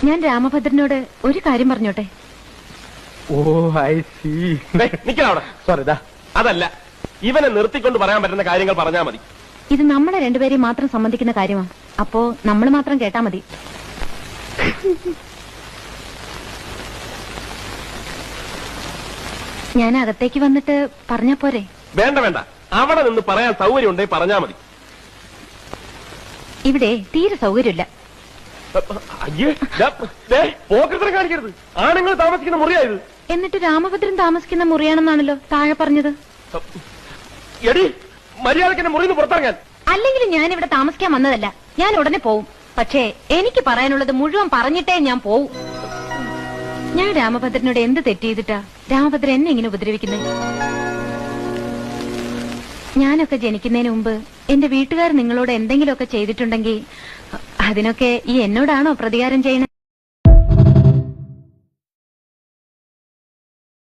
ഞാൻ രാമഭദ്രനോട് ഒരു കാര്യം പറഞ്ഞോട്ടെ? ഓ ഐ സി. നിക്കവിടെ. സോറി ദാ. അതല്ല, ഇവനെ നിർത്തിക്കൊണ്ട് പറയാൻ പറ്റുന്ന കാര്യങ്ങൾ പറഞ്ഞാൽ മതി. ഇത് നമ്മളെ രണ്ടുപേരെയും മാത്രം സംബന്ധിക്കുന്ന കാര്യമാണ്. അപ്പോ നമ്മൾ മാത്രം കേട്ടാ മതി. ഞാൻ അകത്തേക്ക് വന്നിട്ട് പറഞ്ഞാ പോരെ? വേണ്ട വേണ്ട, അവിടെ നിന്ന് പറയാൻ സൗകര്യം ഉണ്ടെങ്കിൽ പറഞ്ഞാ മതി. ഇവിടെ തീരെ സൗകര്യമില്ല. അയ്യേ, പോക്കറ്റിനെ കാണിക്കരുത്. ആണുങ്ങൾ താമസിക്കുന്ന മുറിയായത്. എന്നിട്ട് രാമഭദ്രൻ താമസിക്കുന്ന മുറിയാണെന്നാണല്ലോ താഴെ പറഞ്ഞത്. എടി, മര്യാദക്കെന്നെ മുറിയിൽ നിന്ന് പുറത്തിറങ്ങാൻ. അല്ലെങ്കിൽ ഞാൻ ഇവിടെ താമസിക്കാൻ വന്നതല്ല. ഞാൻ ഉടനെ പോവും. പക്ഷേ എനിക്ക് പറയാനുള്ളത് മുഴുവൻ പറഞ്ഞിട്ടേ ഞാൻ പോവും. ഞാൻ രാമഭദ്രനോട് എന്ത് തെറ്റ് ചെയ്തിട്ടാ രാമഭദ്രൻ എന്നെ ഇങ്ങനെ ഉപദ്രവിക്കുന്നത്? ഞാനൊക്കെ ജനിക്കുന്നതിന് മുമ്പ് എന്റെ വീട്ടുകാർ നിങ്ങളോട് എന്തെങ്കിലുമൊക്കെ ചെയ്തിട്ടുണ്ടെങ്കിൽ അതിനൊക്കെ ഈ എന്നോടാണോ പ്രതികാരം ചെയ്യണേ?